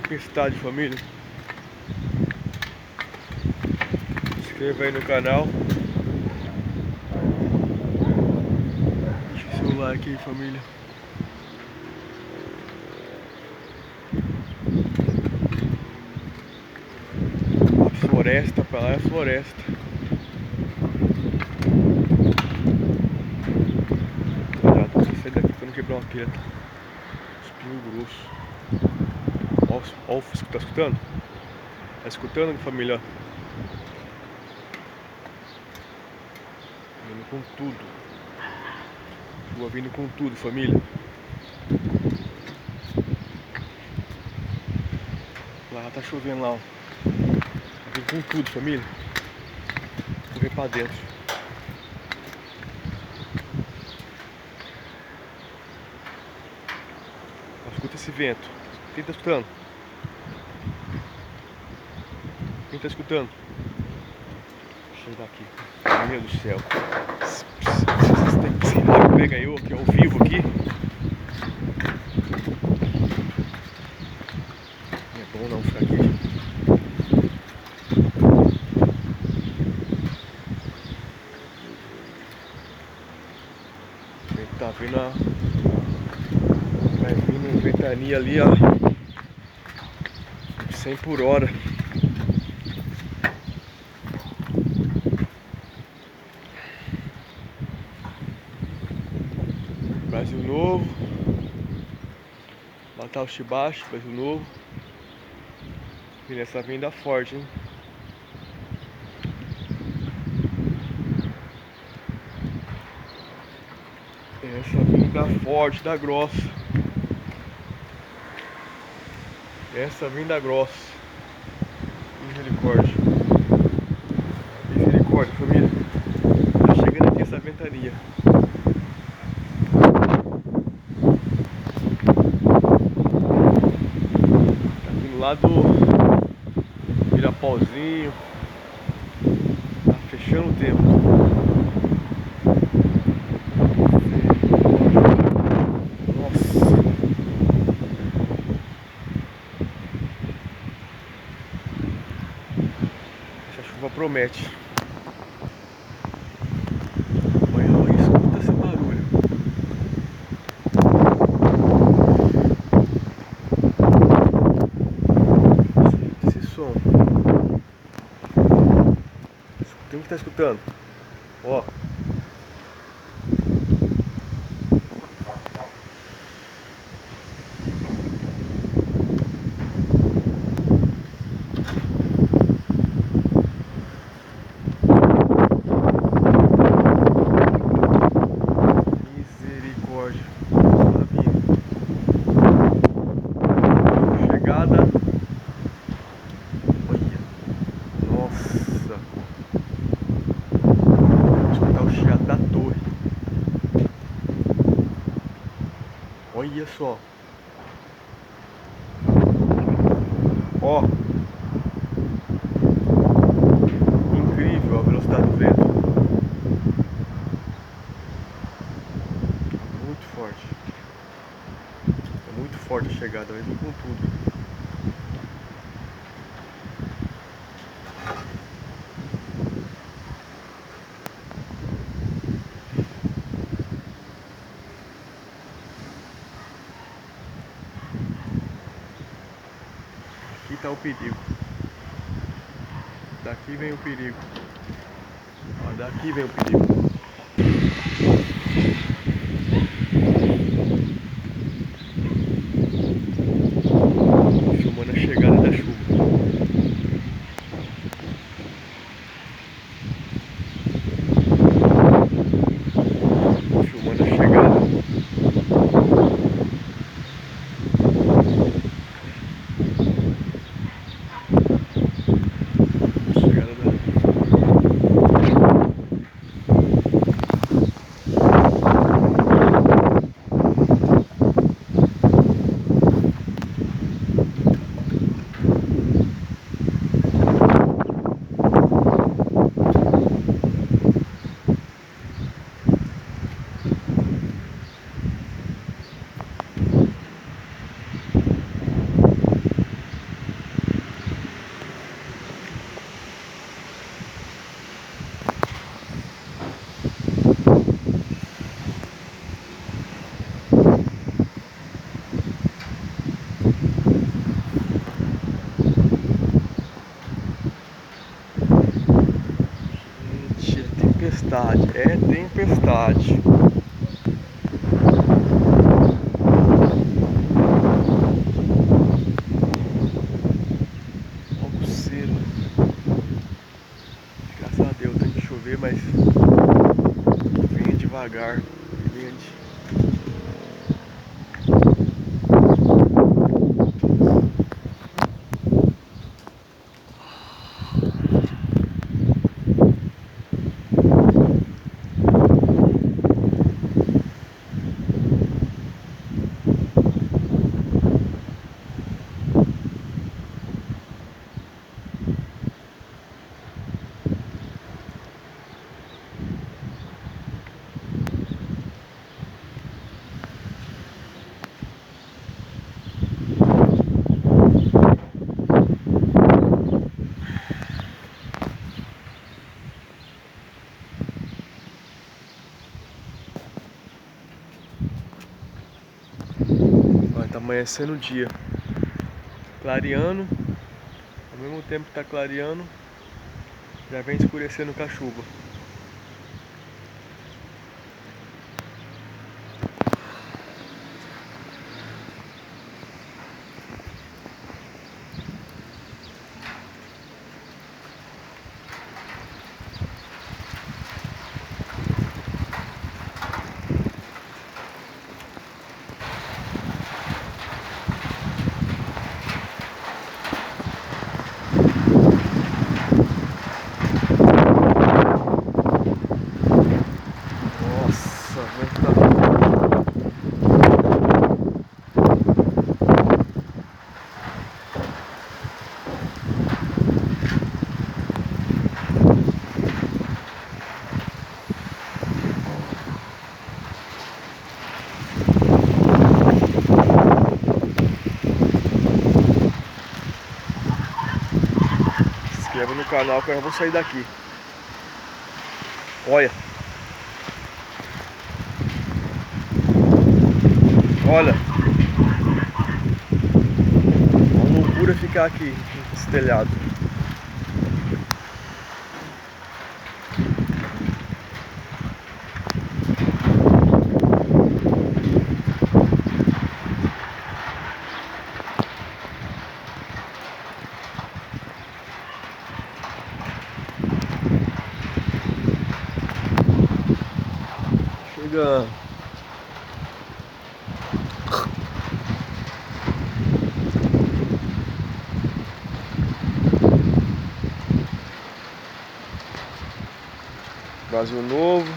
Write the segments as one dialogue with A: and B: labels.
A: Tempestade, família. Se inscreva aí no canal. Deixa o seu like aí, família. A floresta, pra lá é a floresta. Cuidado, tem que sair daqui pra não quebrar uma telha. Espinho grosso. Ó o fusco, tá escutando? Tá escutando, família? Vindo com tudo. Chuva vindo com tudo, família. Lá tá chovendo lá, ó. Tá vindo com tudo, família. Vou ver pra dentro. Ó, escuta esse vento. Quem tá escutando? Quem tá escutando? Deixa eu dar aqui. Meu Deus do céu. Esse raio pega eu aqui ao vivo aqui. Não é bom não ficar aqui. Tá vindo a... Vai vindo ventania ali, ó. 100 por hora. Brasil Novo. Lá tá o Chibache, Brasil Novo. E nessa vinda forte, hein? Essa vinda forte da grossa. Essa vinda grossa. Misericórdia. Misericórdia, família. Tá chegando aqui essa ventania. Tá vindo lá do Pirapauzinho. Tá fechando o tempo. Chuva promete. Olha, escuta esse barulho. Escuta esse som. Quem que tá escutando? Ó. Chegada. Olha. Nossa. Vou escutar o chiado da torre. Olha só. Ó. Incrível a velocidade do vento. Muito forte. É muito forte a chegada, vai vir com tudo. Aqui tá o perigo. Daqui vem o perigo. Ó, daqui vem o perigo. Filmando a chegada da chuva. Filmando a chegada. Chegada da... tempestade, é tempestade. Algoceiro. Graças a Deus, tem que chover, mas venha devagar. Venha de... Tá amanhecendo o dia, clareando, ao mesmo tempo que tá clareando, já vem escurecendo com a chuva. Se inscreva no canal que eu já vou sair daqui. Olha. Olha. Uma loucura ficar aqui nesse telhado. Chegando. Vazio novo.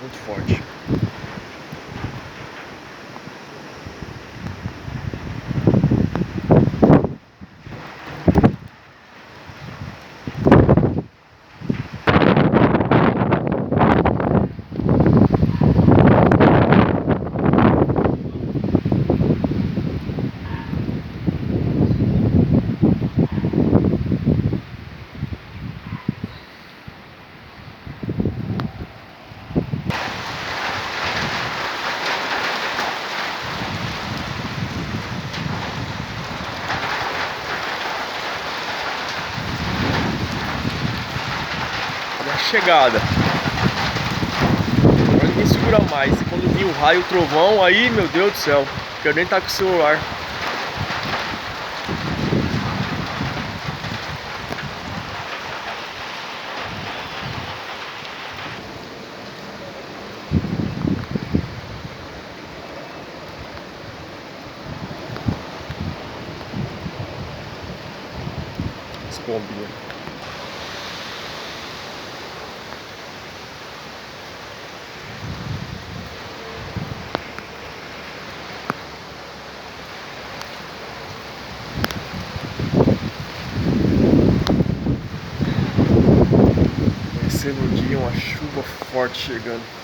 A: Muito forte. Chegada. Agora ninguém segura mais. E quando vir o raio, o trovão, aí, meu Deus do céu, quero nem estar com o celular. As bombinhas. No dia, uma chuva forte chegando.